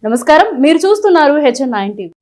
నమస్కారం, మీరు చూస్తున్నారు HN9 టీవీ.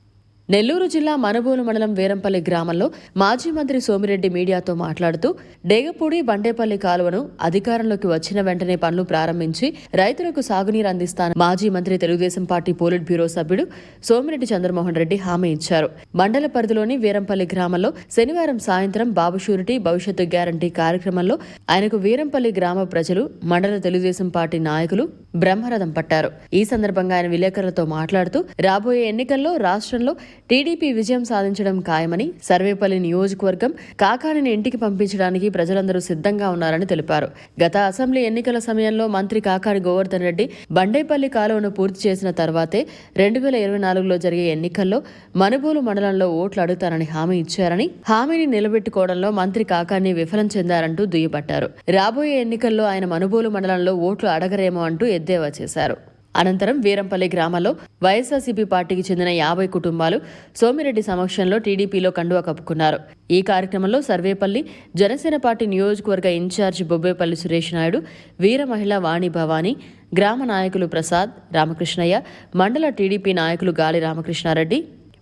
నెల్లూరు జిల్లా మనుబోలు మండలం వీరంపల్లి గ్రామంలో మాజీ మంత్రి సోమిరెడ్డి మీడియాతో మాట్లాడుతూ డేగపూడి బండేపల్లి కాలువను అధికారంలోకి వచ్చిన వెంటనే పనులు ప్రారంభించి రైతులకు సాగునీరు అందిస్తానని మాజీ మంత్రి తెలుగుదేశం పార్టీ పోలిట్ బ్యూరో సభ్యుడు సోమిరెడ్డి చంద్రమోహన్ రెడ్డి హామీ ఇచ్చారు. మండల పరిధిలోని వీరంపల్లి గ్రామంలో శనివారం సాయంత్రం బాబు షూరిటీ భవిష్యత్తు గ్యారంటీ కార్యక్రమంలో ఆయనకు వీరంపల్లి గ్రామ ప్రజలు, మండల తెలుగుదేశం పార్టీ నాయకులు బ్రహ్మరథం పట్టారు. ఈ సందర్భంగా ఆయన విలేకరులతో మాట్లాడుతూ రాబోయే ఎన్నికల్లో రాష్ట్రంలో టీడీపీ విజయం సాధించడం ఖాయమని, సర్వేపల్లి నియోజకవర్గం కాకాణిని ఇంటికి పంపించడానికి ప్రజలందరూ సిద్ధంగా ఉన్నారని తెలిపారు. గత అసెంబ్లీ ఎన్నికల సమయంలో మంత్రి కాకాణి గోవర్ధన్ రెడ్డి బండేపల్లి కాలువను పూర్తి చేసిన తర్వాతే 2024లో జరిగే ఎన్నికల్లో మనుబోలు మండలంలో ఓట్లు అడుగుతారని హామీ ఇచ్చారని, హామీని నిలబెట్టుకోవడంలో మంత్రి కాకాణి విఫలం చెందారంటూ దుయ్యబట్టారు. రాబోయే ఎన్నికల్లో ఆయన మనుబోలు మండలంలో ఓట్లు అడగరేమో అంటూ ఎద్దేవా చేశారు. అనంతరం వీరంపల్లి గ్రామంలో వైఎస్ఆర్సీపీ పార్టీకి చెందిన 50 కుటుంబాలు సోమిరెడ్డి సమక్షంలో టీడీపీలో కండువా కప్పుకున్నారు. ఈ కార్యక్రమంలో సర్వేపల్లి జనసేన పార్టీ నియోజకవర్గ ఇన్ఛార్జి బొబ్బేపల్లి సురేష్ నాయుడు, వీర మహిళ వాణి భవానీ, గ్రామ నాయకులు ప్రసాద్, రామకృష్ణయ్య, మండల టీడీపీ నాయకులు గాలి రామకృష్ణారెడ్డి,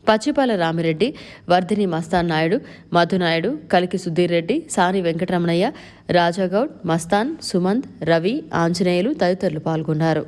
పచ్చిపాల రామిరెడ్డి, వర్ధిని మస్తాన్ నాయుడు, మధునాయుడు, కలికి సుధీర్ రెడ్డి, సాని వెంకటరమణయ్య, రాజాగౌడ్, మస్తాన్, సుమంత్, రవి, ఆంజనేయులు తదితరులు పాల్గొన్నారు.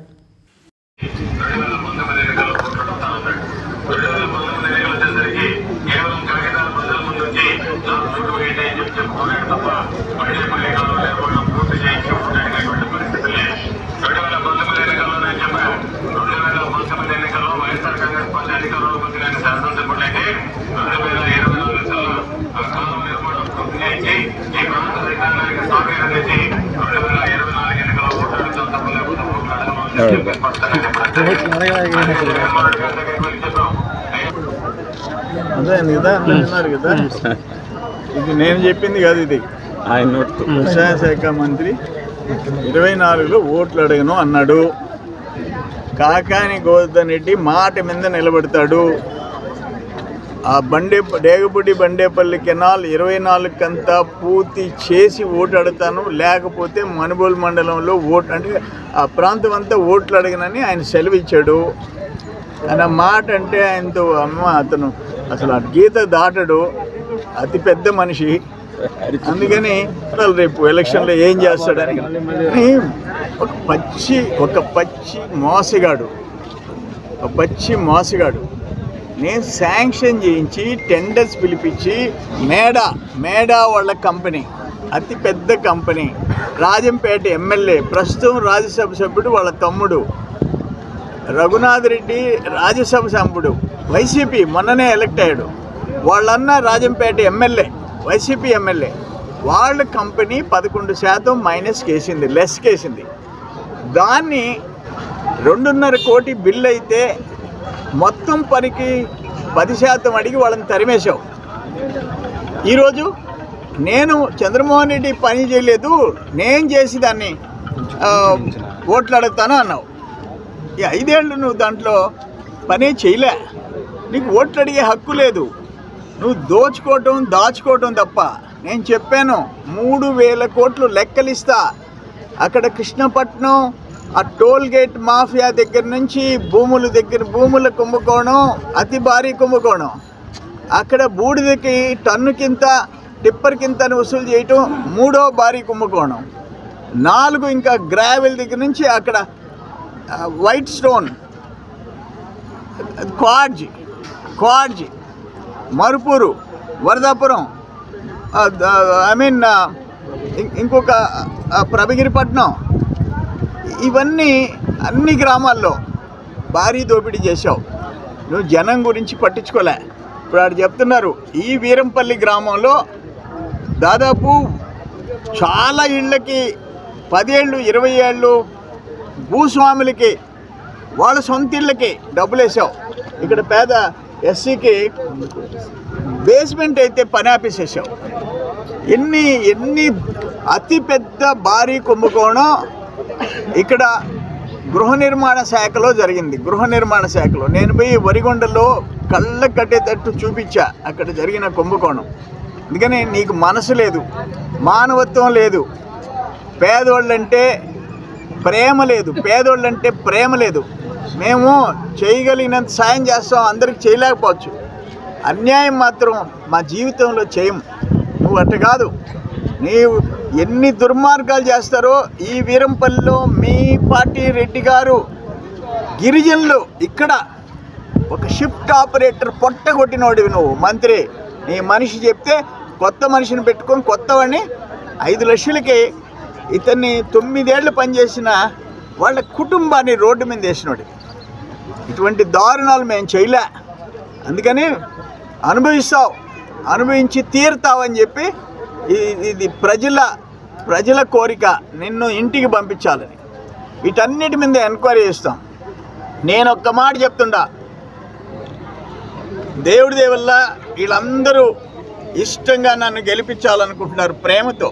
అదే నిదానం అన్నారు కదా, ఇది నేను చెప్పింది కాదు, ఇది ఆయన వ్యవసాయ శాఖ మంత్రి 24లో ఓట్లు అడగను అన్నాడు. కాకాని గోవర్ధన్ రెడ్డి మాట మీద నిలబడతాడు. ఆ డేగపూడి బండేపల్లి కెనాల్ 24కంతా పూర్తి చేసి ఓటు అడుగుతాను, లేకపోతే మనుబోలు మండలంలో ఓటు అంటే ఆ ప్రాంతం అంతా ఓట్లు అడగనని ఆయన సెలవు ఇచ్చాడు. ఆయన మాట అంటే ఆయనతో అతను అసలు ఆ గీత దాటడు, అతి పెద్ద మనిషి. అందుకని రేపు ఎలక్షన్లో ఏం చేస్తాడని ఒక పచ్చి మోసగాడు నేను శాంక్షన్ చేయించి టెండర్స్ పిలిపించి మేడా వాళ్ళ కంపెనీ, అతి పెద్ద కంపెనీ, రాజంపేట ఎమ్మెల్యే, ప్రస్తుతం రాజ్యసభ సభ్యుడు, వాళ్ళ తమ్ముడు రఘునాథ్ రెడ్డి రాజ్యసభ సభ్యుడు, వైసీపీ మొన్ననే ఎలక్ట్ అయ్యాడు, వాళ్ళన్న రాజంపేట ఎమ్మెల్యే, వైసీపీ ఎమ్మెల్యే, వాళ్ళ కంపెనీ 11% మైనస్ కేసింది, లెస్ కేసింది. దాన్ని 2.5 కోటి బిల్ అయితే మొత్తం పనికి 10% అడిగి వాళ్ళని తరిమేశావు. ఈరోజు నేను చంద్రమోహన్ రెడ్డి పని చేయలేదు, నేను చేసి దాన్ని ఓట్లు అడుగుతాను అన్నావు. ఈ 5 ఏళ్ళు నువ్వు దాంట్లో పనే చేయలే, నీకు ఓట్లు అడిగే హక్కు లేదు. నువ్వు దాచుకోవటం తప్ప. నేను చెప్పాను 3000 కోట్లు లెక్కలిస్తా. అక్కడ కృష్ణపట్నం ఆ టోల్ గేట్ మాఫియా దగ్గర నుంచి భూముల కుంభకోణం, అతి భారీ కుంభకోణం. అక్కడ బూడిదకి టన్నుకింత టిప్పర్కింత వసూలు చేయటం 3వ భారీ కుంభకోణం. 4 ఇంకా గ్రావెల్ దగ్గర నుంచి అక్కడ white stone, quartz, Marupuru, Varadapuram, ఇంకొక ప్రభగిరిపట్నం, ఇవన్నీ అన్ని గ్రామాల్లో భారీ దోపిడీ చేశావు. నువ్వు జనం గురించి పట్టించుకోలే. ఇప్పుడు ఆడు చెప్తున్నారు ఈ వీరంపల్లి గ్రామంలో దాదాపు చాలా ఇళ్ళకి 10 ఏళ్ళు 20 ఏళ్ళు భూస్వాములకి వాళ్ళ సొంత ఇళ్ళకి డబ్బులు వేసావు. ఇక్కడ పేద ఎస్సీకి బేస్మెంట్ అయితే పని ఆపేసేసావు. ఎన్ని అతి పెద్ద భారీ కుంభకోణం ఇక్కడ గృహ నిర్మాణ శాఖలో జరిగింది. నేను పోయి వరిగొండలో కళ్ళ కట్టేటట్టు చూపించా అక్కడ జరిగిన కుంభకోణం. అందుకని నీకు మనసు లేదు, మానవత్వం లేదు, పేదోళ్ళంటే ప్రేమ లేదు. మేము చేయగలిగినంత సాయం చేస్తాం, అందరికి చేయలేకపోవచ్చు. అన్యాయం మాత్రం మా జీవితంలో చేయము. నువ్వు అట్ట కాదు, నీవు ఎన్ని దుర్మార్గాలు చేస్తారో ఈ వీరంపల్లిలో మీ పార్టీ రెడ్డి గారు గిరిజనులు ఇక్కడ ఒక షిఫ్ట్ ఆపరేటర్ పొట్ట కొట్టినోడివి నువ్వు మంత్రి. నీ మనిషి చెప్తే కొత్త మనిషిని పెట్టుకొని కొత్తవాడిని 5 లక్షలకి ఇతన్ని 9 ఏళ్ళు పనిచేసిన వాళ్ళ కుటుంబాన్ని రోడ్డు మీద వేసినోడు. ఇటువంటి దారుణాలు మేము చేయలే, అందుకని అనుభవించి తీరుతావని చెప్పి ఇది ప్రజల కోరిక, నిన్ను ఇంటికి పంపించాలని. వీటన్నిటి మీద ఎంక్వైరీ చేస్తాం. నేను ఒక్క మాట చెప్తుండా, దేవుడి దేవల్ల వీళ్ళందరూ ఇష్టంగా నన్ను గెలిపించాలనుకుంటున్నారు ప్రేమతో.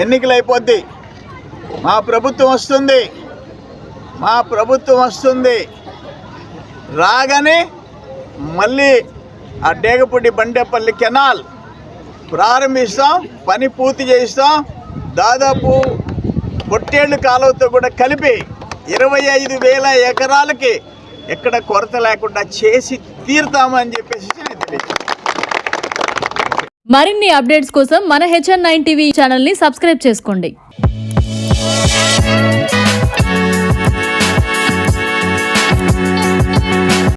ఎన్నికలు అయిపోద్ది, మా ప్రభుత్వం వస్తుంది. రాగానే మళ్ళీ ఆ డేగపూడి బండేపల్లి కెనాల్ ప్రారంభిస్తాం, పని పూర్తి చేయిస్తాం. దాదాపు పొట్టేళ్ళు కాలువతో కూడా కలిపి 25,000 ఎకరాలకి ఎక్కడ కొరత లేకుండా చేసి తీరుతామని చెప్పేసి నేను తెలియజేస్తాను. మరిన్ని అప్డేట్స్ కోసం మన HN9 టీవీ ఛానల్ ని సబ్స్క్రైబ్ చేసుకోండి.